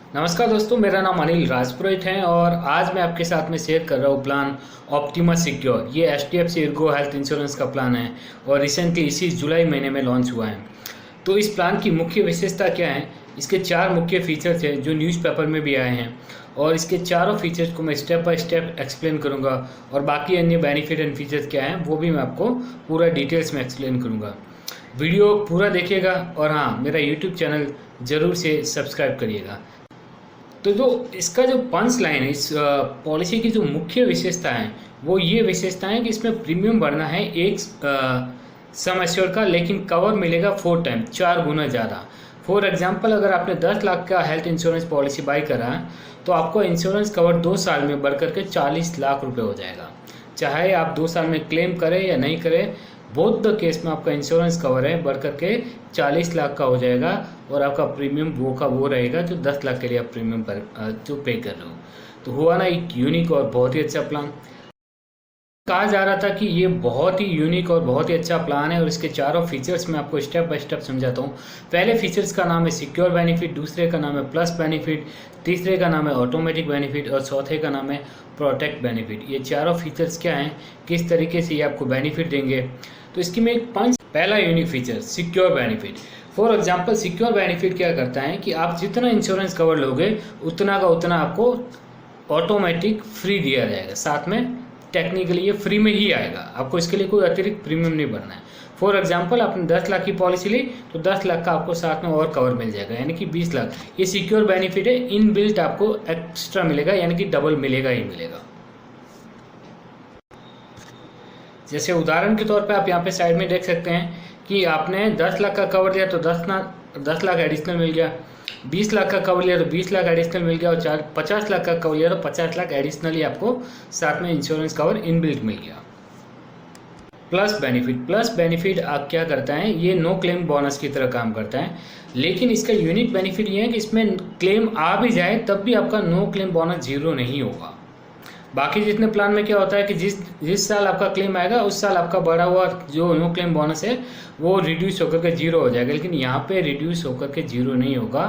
नमस्कार दोस्तों, मेरा नाम अनिल राजपुरोहित है और आज मैं आपके साथ में शेयर कर रहा हूँ प्लान ऑप्टिमा सिक्योर। ये HDFC इर्गो हेल्थ इंश्योरेंस का प्लान है और रिसेंटली इसी जुलाई महीने में लॉन्च हुआ है। तो इस प्लान की मुख्य विशेषता क्या है? इसके 4 मुख्य फीचर्स हैं जो न्यूज़पेपर में भी आए हैं और इसके चारों फीचर्स को मैं स्टेप बाय स्टेप एक्सप्लेन करूँगा और बाकी अन्य बेनिफिट एंड फीचर्स क्या हैं वो भी मैं आपको पूरा डिटेल्स में एक्सप्लेन करूँगा। वीडियो पूरा देखिएगा और हाँ, मेरा यूट्यूब चैनल ज़रूर से सब्सक्राइब करिएगा। तो जो इसका जो पंच लाइन है, इस पॉलिसी की जो मुख्य विशेषता है वो ये विशेषता है कि इसमें प्रीमियम भरना है एक सम एश्योर्ड का, लेकिन कवर मिलेगा 4 टाइम, 4 गुना ज़्यादा। फॉर एग्जांपल, अगर आपने 10 लाख का हेल्थ इंश्योरेंस पॉलिसी बाई करा है तो आपको इंश्योरेंस कवर 2 साल में बढ़ करके 40 लाख रुपए हो जाएगा। चाहे आप 2 साल में क्लेम करें या नहीं करें, बोथ द केस में आपका इंश्योरेंस कवर है बढ़ करके 40 लाख का हो जाएगा और आपका प्रीमियम वो का वो रहेगा जो 10 लाख के लिए आप प्रीमियम पर जो पे कर रहे हो। तो हुआ ना एक यूनिक और बहुत ही अच्छा प्लान। कहा जा रहा था कि ये बहुत ही यूनिक और बहुत ही अच्छा प्लान है और इसके चारों फीचर्स मैं आपको स्टेप बाय स्टेप समझाता हूँ। पहले फीचर्स का नाम है सिक्योर बेनिफिट, दूसरे का नाम है प्लस बेनिफिट, तीसरे का नाम है ऑटोमेटिक बेनिफिट और चौथे का नाम है प्रोटेक्ट बेनिफिट। ये चारों फीचर्स क्या हैं, किस तरीके से ये आपको बेनिफिट देंगे, तो इसकी में एक पहला unique feature secure benefit. For example, secure benefit क्या करता है कि आप जितना इंश्योरेंस कवर लोगे उतना का उतना आपको ऑटोमेटिक फ्री दिया जाएगा, साथ में टेक्निकली ये फ्री में ही आएगा, आपको इसके लिए कोई अतिरिक्त प्रीमियम नहीं भरना है। फॉर एग्जांपल, आपने 10 लाख की पॉलिसी ली तो 10 लाख का आपको साथ में और कवर मिल जाएगा, यानी कि 20 लाख। ये सिक्योर बेनिफिट है, इन बिल्ट आपको एक्स्ट्रा मिलेगा, यानी कि डबल मिलेगा ही मिलेगा। जैसे उदाहरण के तौर पे आप यहाँ पे साइड में देख सकते हैं कि आपने 10 लाख का कवर लिया तो 10 लाख एडिशनल मिल गया, 20 लाख का कवर लिया तो 20 लाख एडिशनल मिल गया और 50 लाख का कवर लिया तो 50 लाख एडिशनली आपको साथ में इंश्योरेंस कवर इनबिल्ट मिल गया। प्लस बेनिफिट आप क्या करता है, ये नो क्लेम बोनस की तरह काम करता है, लेकिन इसका यूनिक बेनिफिट ये है कि इसमें क्लेम आ भी जाए तब भी आपका नो क्लेम बोनस जीरो नहीं होगा। बाकी जितने प्लान में क्या होता है कि जिस साल आपका क्लेम आएगा उस साल आपका बढ़ा हुआ जो नो क्लेम बोनस है वो रिड्यूस होकर के जीरो हो जाएगा, लेकिन यहाँ पे रिड्यूस होकर के जीरो नहीं होगा।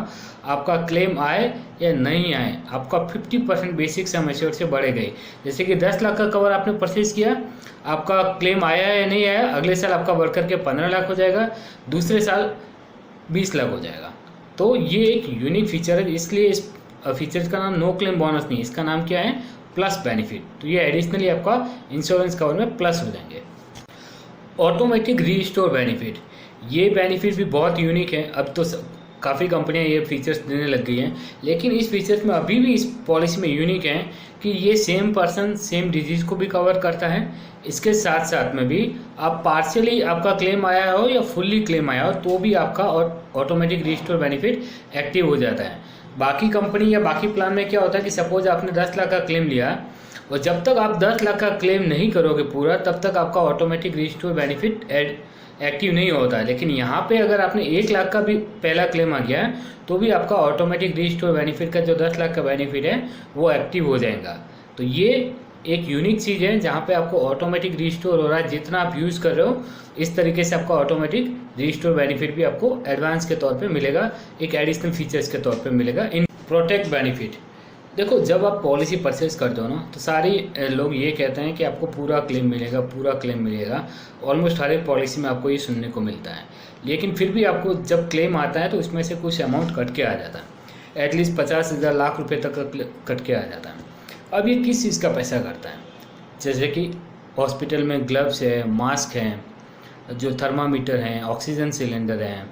आपका क्लेम आए या नहीं आए, आपका 50% बेसिक सम एश्योर्ड से बढ़ेगा ही। जैसे कि 10 लाख का कवर आपने परचेज किया, आपका क्लेम आया या नहीं आया, अगले साल आपका बढ़ करके 15 लाख हो जाएगा, दूसरे साल 20 लाख हो जाएगा। तो ये एक यूनिक फीचर है, इसलिए इस फीचर का नाम नो क्लेम बोनस नहीं, इसका नाम क्या है, प्लस बेनिफिट। तो ये एडिशनली आपका इंश्योरेंस कवर में प्लस हो जाएंगे। ऑटोमेटिक रीस्टोर बेनिफिट, ये बेनिफिट भी बहुत यूनिक है। अब तो काफ़ी कंपनियां ये फीचर्स देने लग गई हैं, लेकिन इस फीचर्स में अभी भी इस पॉलिसी में यूनिक है कि ये सेम पर्सन सेम डिजीज़ को भी कवर करता है। इसके साथ साथ में भी आप पार्शियली आपका क्लेम आया हो या फुल्ली क्लेम आया हो तो भी आपका ऑटोमेटिक रीस्टोर बेनिफिट एक्टिव हो जाता है। बाकी कंपनी या बाकी प्लान में क्या होता है कि सपोज आपने 10 लाख का क्लेम लिया और जब तक आप 10 लाख का क्लेम नहीं करोगे पूरा तब तक आपका ऑटोमेटिक रिस्टोर बेनिफिट एक्टिव नहीं होता है। लेकिन यहाँ पे अगर आपने 1 लाख का भी पहला क्लेम आ गया तो भी आपका ऑटोमेटिक रिस्टोर बेनिफिट का जो 10 लाख का बेनिफिट है वो एक्टिव हो जाएगा। तो ये एक यूनिक चीज़ है जहाँ पे आपको ऑटोमेटिक रिस्टोर हो रहा है, जितना आप यूज़ कर रहे हो इस तरीके से आपका ऑटोमेटिक रिस्टोर बेनिफिट भी आपको एडवांस के तौर पे मिलेगा, एक एडिशनल फीचर्स के तौर पे मिलेगा। इन प्रोटेक्ट बेनिफिट, देखो जब आप पॉलिसी परचेज करते हो ना तो सारे लोग ये कहते हैं कि आपको पूरा क्लेम मिलेगा। ऑलमोस्ट हर एक पॉलिसी में आपको ये सुनने को मिलता है, लेकिन फिर भी आपको जब क्लेम आता है तो उसमें से कुछ अमाउंट कट के आ जाता है, एटलीस्ट 50,000 लाख रुपये तक कट के आ जाता है। अब ये किस चीज़ का पैसा करता है, जैसे कि हॉस्पिटल में ग्लव्स है, मास्क हैं, जो थर्मामीटर हैं, ऑक्सीजन सिलेंडर हैं,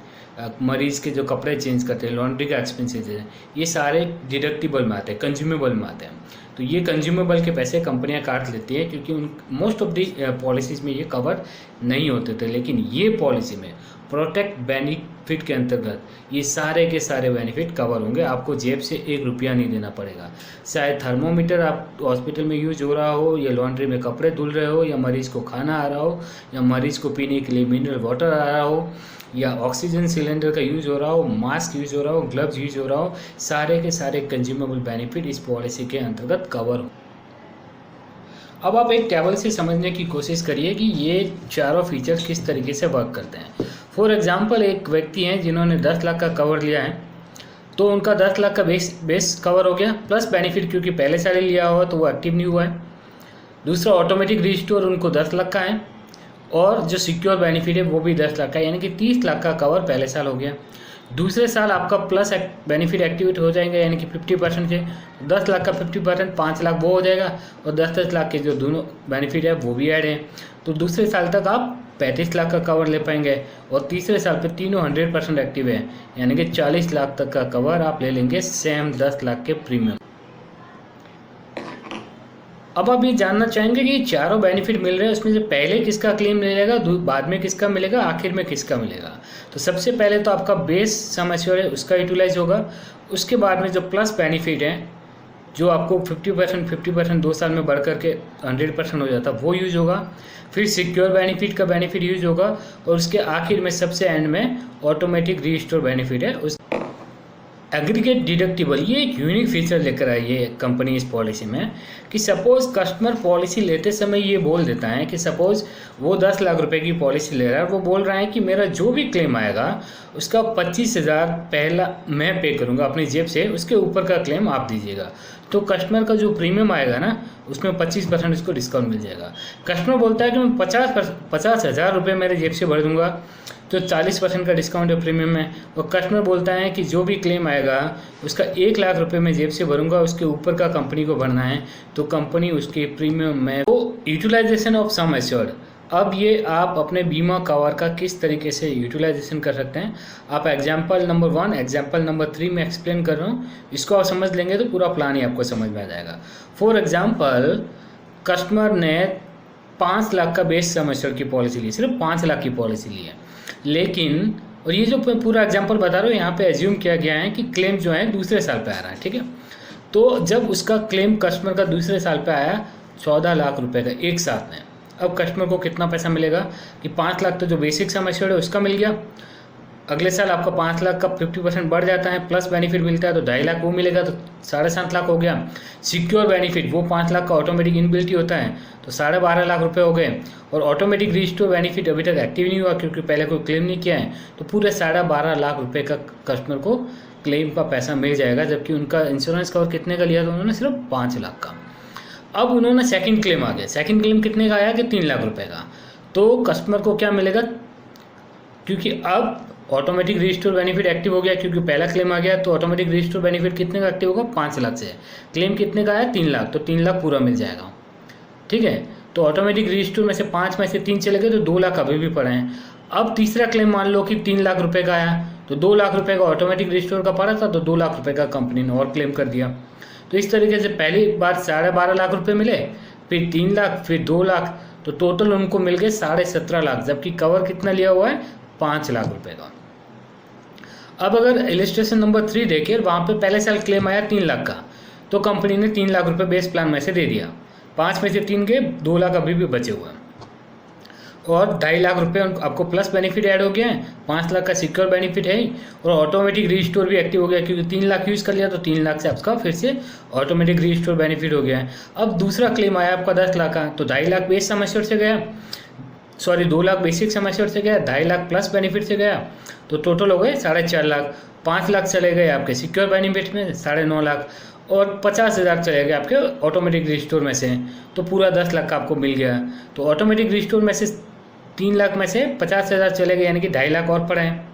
मरीज़ के जो कपड़े चेंज करते हैं, लॉन्ड्री का एक्सपेंसेस है, ये सारे डिडक्टिबल में आते हैं, कंज्यूमेबल में आते हैं। तो ये कंज्यूमेबल के पैसे कंपनियां काट लेती हैं क्योंकि मोस्ट ऑफ दी पॉलिसीज़ में ये कवर नहीं होते थे, लेकिन ये पॉलिसी में प्रोटेक्ट बेनिफिट के अंतर्गत ये सारे के सारे बेनिफिट कवर होंगे। आपको जेब से 1 रुपया नहीं देना पड़ेगा। चाहे थर्मोमीटर आप हॉस्पिटल में यूज हो रहा हो, या लॉन्ड्री में कपड़े धुल रहे हो, या मरीज़ को खाना आ रहा हो, या मरीज़ को पीने के लिए मिनरल वाटर आ रहा हो, या ऑक्सीजन सिलेंडर का यूज़ हो रहा हो, मास्क यूज़ हो रहा हो, ग्लव्स यूज़ हो रहा हो, सारे के सारे कंज्यूमेबल बेनिफिट इस पॉलिसी के अंतर्गत कवर हो। अब आप एक टेबल से समझने की कोशिश करिए कि ये चारों फीचर्स किस तरीके से वर्क करते हैं। फॉर एग्जांपल, एक व्यक्ति हैं जिन्होंने 10 लाख का कवर लिया है तो उनका 10 लाख का बेस कवर हो गया, प्लस बेनिफिट क्योंकि पहले साल ही लिया हुआ तो वो एक्टिव नहीं हुआ है। दूसरा ऑटोमेटिक रिस्टोर उनको 10 लाख का है, और जो सिक्योर बेनिफिट है वो भी 10 लाख का है, यानी कि 30 लाख का कवर पहले साल हो गया। दूसरे साल आपका प्लस बेनिफिट एक्टिवेट हो जाएंगे, यानी कि 50% के 10 लाख का 50% 5 लाख वो हो जाएगा, और 10-10 लाख के जो दोनों बेनिफिट है वो भी ऐड है। तो दूसरे साल तक आप 35 लाख का कवर ले पाएंगे, और तीसरे साल पे तीनों 100% एक्टिव है, यानी कि 40 लाख तक का कवर आप ले लेंगे सेम 10 लाख के प्रीमियम। अब आप ये जानना चाहेंगे कि चारों बेनिफिट मिल रहे हैं, उसमें से पहले किसका क्लेम मिलेगा, बाद में किसका मिलेगा, आखिर में किसका मिलेगा। तो सबसे पहले तो आपका बेस सम एश्योर्ड है उसका यूटिलाइज होगा। उसके बाद में जो प्लस बेनिफिट है जो आपको 50% 2 साल में बढ़ करके 100% हो जाता है वो यूज होगा। फिर सिक्योर बेनिफिट का बेनिफिट यूज होगा, और उसके आखिर में सबसे एंड में ऑटोमेटिक रीस्टोर बेनिफिट है। उस एग्रीगेट डिडक्टिबल ये एक यूनिक फीचर लेकर आई है कंपनी इस पॉलिसी में, कि सपोज कस्टमर पॉलिसी लेते समय ये बोल देता है कि सपोज वो 10 लाख रुपए की पॉलिसी ले रहा है, वो बोल रहा है कि मेरा जो भी क्लेम आएगा उसका 25,000 पहला मैं पे करूँगा अपनी जेब से, उसके ऊपर का क्लेम आप दीजिएगा। तो कस्टमर का जो प्रीमियम आएगा ना उसमें 25% उसको डिस्काउंट मिल जाएगा। कस्टमर बोलता है कि मैं 50,000 रुपये मेरे जेब से भर दूंगा, तो 40% का डिस्काउंट है प्रीमियम में। और कस्टमर बोलता है कि जो भी क्लेम आएगा उसका 1 लाख रुपए मैं जेब से भरूंगा, उसके ऊपर का कंपनी को भरना है, तो कंपनी उसके प्रीमियम में वो यूटिलाइजेशन ऑफ सम एश्योर्ड। अब ये आप अपने बीमा कवर का किस तरीके से यूटिलाइजेशन कर सकते हैं, आप एग्जाम्पल नंबर 1 एग्जाम्पल नंबर 3 में एक्सप्लेन कर रहा हूँ। इसको आप समझ लेंगे तो पूरा प्लान ही आपको समझ में आ जाएगा। फॉर एग्जाम्पल कस्टमर ने 5 लाख का बेस सम एश्योर्ड की पॉलिसी ली, सिर्फ 5 लाख की पॉलिसी ली है, लेकिन और ये जो पूरा एग्जाम्पल बता रहा हूँ यहाँ पे एज्यूम किया गया है कि क्लेम जो है दूसरे साल पे आ रहा है, ठीक है। तो जब उसका क्लेम कस्टमर का दूसरे साल पे आया 14 लाख रुपए का एक साथ में, अब कस्टमर को कितना पैसा मिलेगा कि 5 लाख तो जो बेसिक सम एश्योर्ड है उसका मिल गया, अगले साल आपका 5 लाख का 50% बढ़ जाता है, प्लस बेनिफिट मिलता है तो 2.5 लाख वो मिलेगा, तो 7.5 लाख हो गया। सिक्योर बेनिफिट वो 5 लाख का ऑटोमेटिक इनबिल्ट ही होता है, तो 12.5 लाख रुपए हो गए। और ऑटोमेटिक रिस्टोर बेनिफिट अभी तक एक्टिव नहीं हुआ क्योंकि पहले कोई क्लेम नहीं किया है, तो पूरे 12.5 लाख रुपए का कस्टमर को क्लेम का पैसा मिल जाएगा, जबकि उनका इंश्योरेंस कवर कितने का लिया था उन्होंने, सिर्फ 5 लाख का। अब उन्होंने सेकंड क्लेम आ गया, सेकंड क्लेम कितने का आया कि 3 लाख रुपए का, तो कस्टमर को क्या मिलेगा, क्योंकि अब ऑटोमेटिक रिस्टोर बेनिफिट एक्टिव हो गया, क्योंकि पहला क्लेम आ गया, तो ऑटोमेटिक रिस्टोर बेनिफिट कितने का एक्टिव होगा, 5 लाख से। क्लेम कितने का आया 3 लाख, तो 3 लाख पूरा मिल जाएगा, ठीक है। तो ऑटोमेटिक रिस्टोर में से 5 में से 3 चले गए तो 2 लाख अभी भी पड़े हैं। अब तीसरा क्लेम मान लो कि 3 लाख रुपए का आया, तो 2 लाख रुपए का ऑटोमेटिक रिस्टोर का पड़ा था, तो 2 लाख रुपए का कंपनी ने और क्लेम कर दिया। तो इस तरीके से पहली बार 12.5 लाख रुपए मिले, फिर 3 लाख, फिर 2 लाख, तो टोटल उनको मिल गए 17.5 लाख, जबकि कवर कितना लिया हुआ है 5 लाख रुपए का। अब अगर इलस्ट्रेशन नंबर 3 देखिए, वहाँ पे पहले साल क्लेम आया 3 लाख का, तो कंपनी ने 3 लाख रुपए बेस प्लान में से दे दिया, 5 में से 3 गए, 2 लाख अभी भी बचे हुए हैं, और 2.5 लाख रुपए आपको प्लस बेनिफिट ऐड हो गया है, 5 लाख का सिक्योर बेनिफिट है, और ऑटोमेटिक रीस्टोर भी एक्टिव हो गया, क्योंकि 3 लाख यूज़ कर लिया तो 3 लाख से आपका फिर से ऑटोमेटिक रीस्टोर बेनिफिट हो गया है। अब दूसरा क्लेम आया आपका 10 लाख का, तो 2.5 लाख बेस सम एश्योर्ड से गया, 2 लाख बेसिक सम एश्योर्ड से गया, 2.5 लाख प्लस बेनिफिट से गया, तो टोटल हो गए 4.5 लाख। 5 लाख चले गए आपके सिक्योर बेनिफिट में, 9.5 लाख, और 50,000 चले गए आपके ऑटोमेटिक रिस्टोर में से, तो पूरा 10 लाख का आपको मिल गया। तो ऑटोमेटिक रिस्टोर में से 3 लाख में से 50,000 चले गए, यानी कि 2.5 लाख और पड़े हैं,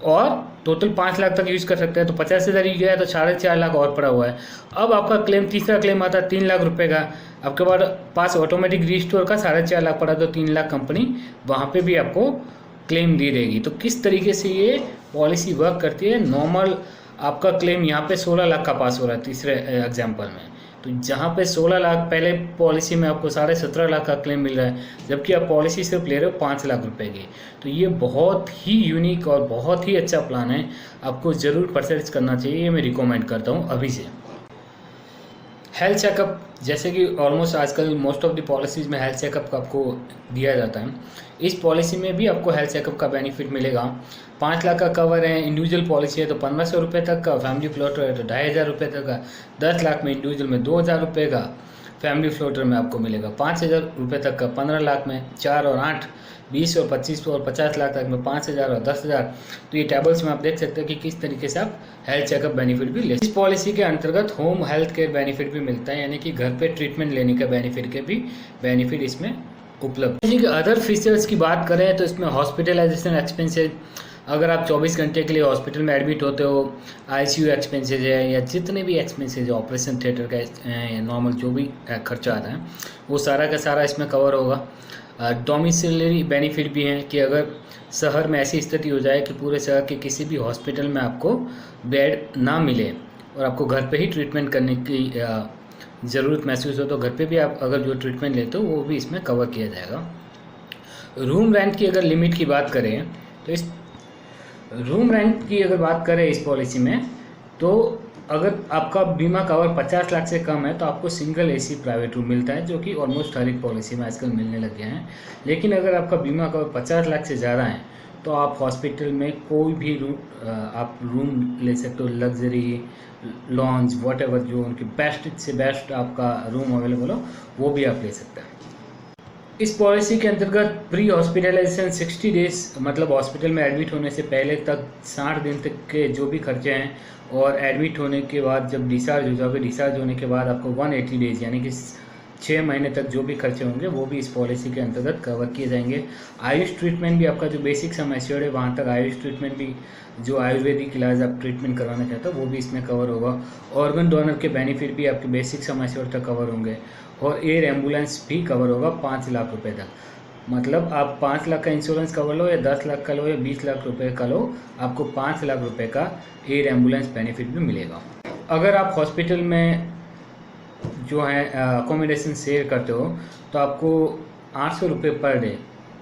और टोटल 5 लाख तक यूज़ कर सकते हैं, तो 50,000 ही गया, तो 4.5 लाख और पड़ा हुआ है। अब आपका क्लेम तीसरा क्लेम आता है 3 लाख रुपए का, आपके पास ऑटोमेटिक रिस्टोर का 4.5 लाख पड़ा, तो 3 लाख कंपनी वहाँ पे भी आपको क्लेम दे देगी। तो किस तरीके से ये पॉलिसी वर्क करती है, नॉर्मल आपका क्लेम यहाँ पे 16 लाख का पास हो रहा है तीसरे एग्जाम्पल में, तो जहाँ पे 16 लाख पहले पॉलिसी में आपको 17.5 लाख का क्लेम मिल रहा है, जबकि आप पॉलिसी सिर्फ ले रहे हो 5 लाख रुपए की। तो ये बहुत ही यूनिक और बहुत ही अच्छा प्लान है, आपको ज़रूर परचेज करना चाहिए, ये मैं रिकमेंड करता हूँ अभी से। हेल्थ चेकअप, जैसे कि ऑलमोस्ट आजकल मोस्ट ऑफ द पॉलिसीज़ में हेल्थ चेकअप का आपको दिया जाता है, इस पॉलिसी में भी आपको हेल्थ चेकअप का बेनिफिट मिलेगा। 5 लाख का कवर है, इंडिविजुअल पॉलिसी है तो 1500 रुपये तक का, फैमिली फ्लोटर है तो 2,500 रुपये तक का, 10 लाख में इंडिविजुअल में 2,000 रुपये का, फैमिली फ्लोटर में आपको मिलेगा 5,000 रुपये तक का, 15 लाख में 4 और 8 20 और 25 और 50 लाख तक में 5,000 और 10,000। तो ये टेबल्स में आप देख सकते हैं कि किस तरीके से आप हेल्थ चेकअप बेनिफिट भी ले। इस पॉलिसी के अंतर्गत होम हेल्थ केयर बेनिफिट भी मिलता है, यानी कि घर पे ट्रीटमेंट लेने का बेनिफिट इसमें उपलब्ध है। अदर फीचर्स की बात करें तो इसमें हॉस्पिटलाइजेशन एक्सपेंसेस, अगर आप 24 घंटे के लिए हॉस्पिटल में एडमिट होते हो, आईसीयू एक्सपेंसेस है या जितने भी एक्सपेंसेस है, ऑपरेशन थिएटर का नॉर्मल जो भी खर्चा आता है वो सारा का सारा इसमें कवर होगा। डोमिसिलरी बेनिफिट भी हैं कि अगर शहर में ऐसी स्थिति हो जाए कि पूरे शहर के किसी भी हॉस्पिटल में आपको बेड ना मिले और आपको घर पे ही ट्रीटमेंट करने की ज़रूरत महसूस हो, तो घर पे भी आप अगर जो ट्रीटमेंट लेते हो वो भी इसमें कवर किया जाएगा। रूम रेंट की अगर लिमिट की बात करें तो इस रूम रेंट की अगर बात करें इस पॉलिसी में, तो अगर आपका बीमा कवर 50 लाख से कम है तो आपको सिंगल एसी प्राइवेट रूम मिलता है, जो कि ऑलमोस्ट हर एक पॉलिसी में आजकल मिलने लग गया है। लेकिन अगर आपका बीमा कवर 50 लाख से ज़्यादा है तो आप हॉस्पिटल में कोई भी आप रूम ले सकते हो, लग्जरी, लॉन्ज, वॉटएवर जो उनकी बेस्ट से बेस्ट आपका रूम अवेलेबल हो वो भी आप ले सकते हैं। इस पॉलिसी के अंतर्गत प्री हॉस्पिटलाइजेशन 60 डेज, मतलब हॉस्पिटल में एडमिट होने से पहले तक 60 दिन तक के जो भी खर्चे हैं, और एडमिट होने के बाद जब डिस्चार्ज हो जाओगे, डिस्चार्ज होने के बाद आपको 180 डेज यानी कि 6 महीने तक जो भी खर्चे होंगे वो भी इस पॉलिसी के अंतर्गत कवर किए जाएंगे। आयुष ट्रीटमेंट भी, आपका जो बेसिक सम एश्योर्ड है वहाँ तक आयुष ट्रीटमेंट भी, जो आयुर्वेदिक इलाज आप ट्रीटमेंट करवाना चाहते हो वो भी इसमें कवर होगा। ऑर्गन डोनर के बेनिफिट भी आपके बेसिक सम एश्योर्ड तक कवर होंगे, और एयर एम्बुलेंस भी कवर होगा 5 लाख रुपए तक। मतलब आप 5 लाख का इंश्योरेंस कवर लो या 10 लाख का लो या 20 लाख रुपए का लो, आपको 5 लाख रुपए का एयर एम्बुलेंस बेनिफिट भी मिलेगा। अगर आप हॉस्पिटल में जो है अकोमोडेशन शेयर करते हो तो आपको 800 रुपये पर डे,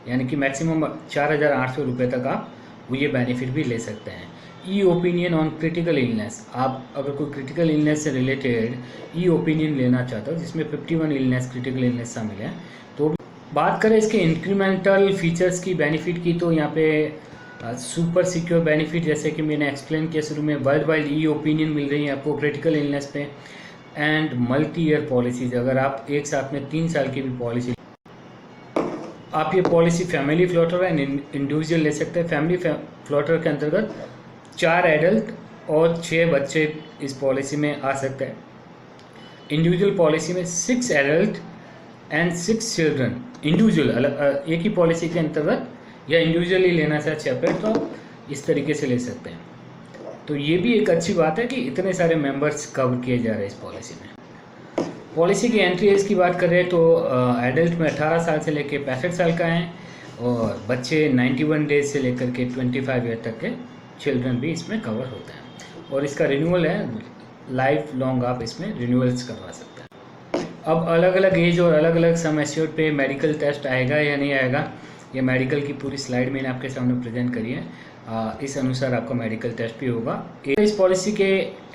यानी कि मैक्सिमम 4,800 रुपये तक आप ये बेनिफिट भी ले सकते हैं। ई ओपिनियन ऑन क्रिटिकल इलनेस, आप अगर कोई क्रिटिकल इलनेस से रिलेटेड ई ओपिनियन लेना चाहते हो जिसमें 51 इलनेस क्रिटिकल इलनेस शामिल है, तो बात करें इसके इंक्रीमेंटल फीचर्स की, बेनिफिट की, तो यहाँ पे सुपर सिक्योर बेनिफिट, जैसे कि मैंने एक्सप्लेन किया शुरू में, वर्ल्ड वाइड ई ओपिनियन मिल रही है आपको क्रिटिकल इलनेस पे, एंड मल्टी ईयर पॉलिसीज, अगर आप एक साथ में 3 साल की भी पॉलिसी, आप ये policy family floater and individual ले सकते हैं। फैमिली फ्लोटर के अंतर्गत 4 एडल्ट और 6 बच्चे इस पॉलिसी में आ सकते हैं। इंडिविजुअल पॉलिसी में 6 एडल्ट एंड 6 चिल्ड्रन, इंडिविजुअल एक ही पॉलिसी के अंतर्गत, या इंडिविजुअली लेना चाहे सेपरेट तो आप इस तरीके से ले सकते हैं। तो ये भी एक अच्छी बात है कि इतने सारे मेंबर्स कवर किए जा रहे हैं इस पॉलिसी में। पॉलिसी की एंट्री एज की बात करें तो एडल्ट में 18 साल से लेकर 65 साल का है, और बच्चे 91 डेज से लेकर के 25 ईयर तक के चिल्ड्रन भी इसमें कवर होते हैं। और इसका रिन्यूअल है, लाइफ लॉन्ग आप इसमें रिन्यूअल्स करवा सकते हैं। अब अलग अलग एज और अलग अलग सम एश्योर्ड पे मेडिकल टेस्ट आएगा या नहीं आएगा, ये मेडिकल की पूरी स्लाइड मैंने आपके सामने प्रेजेंट करी है, इस अनुसार आपका मेडिकल टेस्ट भी होगा। इस पॉलिसी के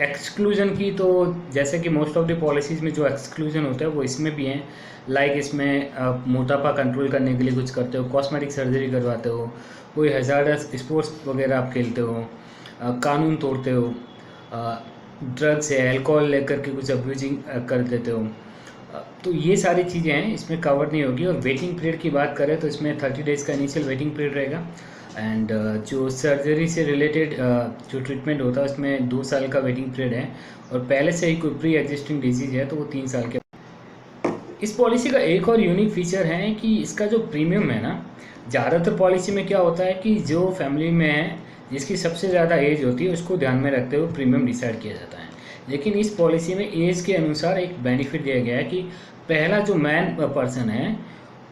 एक्सक्लूजन की, तो जैसे कि मोस्ट ऑफ द पॉलिसीज़ में जो एक्सक्लूजन होता है वो इसमें भी हैं, लाइक इसमें मोटापा कंट्रोल करने के लिए कुछ करते हो, कॉस्मेटिक सर्जरी करवाते हो, कोई हजार्डस स्पोर्ट्स वगैरह आप खेलते हो, कानून तोड़ते हो, ड्रग्स है, अल्कोहल लेकर के कुछ अब्यूजिंग कर देते हो, तो ये सारी चीज़ें हैं इसमें कवर नहीं होगी। और वेटिंग पीरियड की बात करें तो इसमें 30 डेज़ का इनिशियल वेटिंग पीरियड रहेगा, एंड जो सर्जरी से रिलेटेड जो ट्रीटमेंट होता है उसमें 2 साल का वेटिंग पीरियड है, और पहले से ही कोई प्री एग्जिस्टिंग डिजीज़ है तो वो 3 साल के। इस पॉलिसी का एक और यूनिक फीचर है कि इसका जो प्रीमियम है ना, ज़्यादातर पॉलिसी में क्या होता है कि जो फैमिली में है जिसकी सबसे ज़्यादा एज होती है उसको ध्यान में रखते हुए प्रीमियम डिसाइड किया जाता है। लेकिन इस पॉलिसी में एज के अनुसार एक बेनिफिट दिया गया है कि पहला जो मैन पर्सन है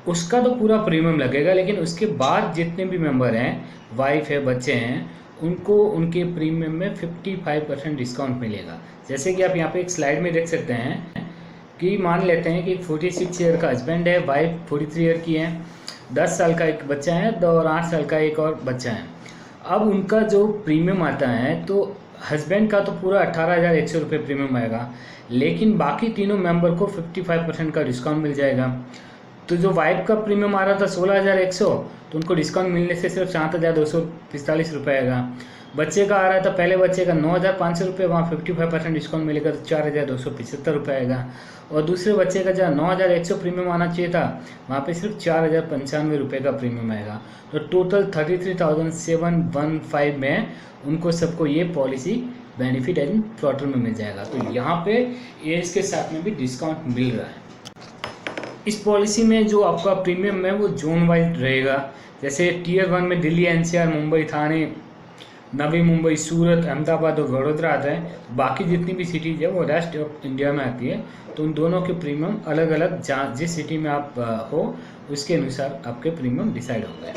उसका तो पूरा प्रीमियम लगेगा, लेकिन उसके बाद जितने भी मेंबर हैं, वाइफ है, बच्चे हैं, उनको उनके प्रीमियम में 55% डिस्काउंट मिलेगा। जैसे कि आप यहाँ पे एक स्लाइड में देख सकते हैं कि मान लेते हैं कि 46 ईयर का हस्बैंड है, वाइफ 43 ईयर की है, 10 साल का एक बच्चा है और 8 साल का एक और बच्चा है। अब उनका जो प्रीमियम आता है तो हस्बैंड का तो पूरा 18,100 रुपये प्रीमियम आएगा, लेकिन बाकी तीनों मेंबर को 55% का डिस्काउंट मिल जाएगा। तो जो वाइफ का प्रीमियम आ रहा था 16,100, तो उनको डिस्काउंट मिलने से सिर्फ 7,245 रुपये आएगा। बच्चे का आ रहा है तो पहले बच्चे का 9,500 रुपये, वहाँ 55% डिस्काउंट मिलेगा तो 4,275 रुपये आएगा। और दूसरे बच्चे का जहाँ 9,100 प्रीमियम आना चाहिए था, वहाँ पे सिर्फ 4,095 रुपये का प्रीमियम आएगा। तो टोटल 33,715 में उनको सबको ये पॉलिसी बेनिफिट एंड थ्रॉटल में मिल जाएगा। तो यहाँ पे एज के साथ में भी डिस्काउंट मिल रहा है। इस पॉलिसी में जो आपका प्रीमियम है वो जोन वाइज रहेगा। जैसे टीयर 1 में दिल्ली, एनसीआर, मुंबई, थाने, नवी मुंबई, सूरत, अहमदाबाद और वडोदरा आता है। बाकी जितनी भी सिटीज़ है वो रेस्ट ऑफ इंडिया में आती है। तो उन दोनों के प्रीमियम अलग अलग, जहाँ जिस सिटी में आप हो उसके अनुसार आपके प्रीमियम डिसाइड हो गए।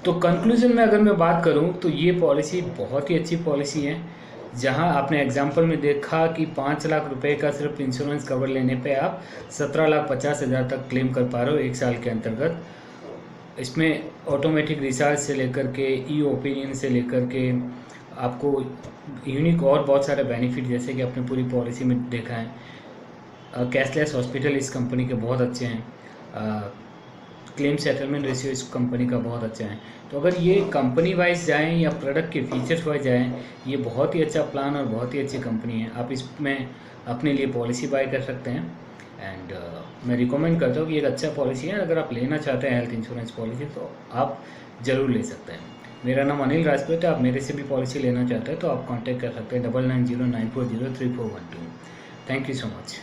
तो कंक्लूजन में अगर मैं बात करूं तो ये पॉलिसी बहुत ही अच्छी पॉलिसी है। जहां आपने एग्जांपल में देखा कि 5 लाख रुपए का सिर्फ इंश्योरेंस कवर लेने पे आप 17,50,000 तक क्लेम कर पा रहे हो 1 साल के अंतर्गत। इसमें ऑटोमेटिक रिचार्ज से लेकर के ई ओपिनियन से लेकर के आपको यूनिक और बहुत सारे बेनिफिट, जैसे कि आपने पूरी पॉलिसी में देखा है। कैशलेस हॉस्पिटल इस कंपनी के बहुत अच्छे हैं। क्लेम सेटलमेंट रेशियो इस कंपनी का बहुत अच्छा है। तो अगर ये कंपनी वाइज जाएं या प्रोडक्ट के फीचर्स वाइज जाएं, ये बहुत ही अच्छा प्लान और बहुत ही अच्छी कंपनी है। आप इसमें अपने लिए पॉलिसी बाय कर सकते हैं। एंड मैं रिकमेंड करता हूँ कि एक अच्छा पॉलिसी है। अगर आप लेना चाहते हैं हेल्थ इंश्योरेंस पॉलिसी तो आप ज़रूर ले सकते हैं। मेरा नाम अनिल राजपूत है। आप मेरे से भी पॉलिसी लेना चाहते हैं तो आप कॉन्टैक्ट कर सकते हैं 9909403412। Thank you so much.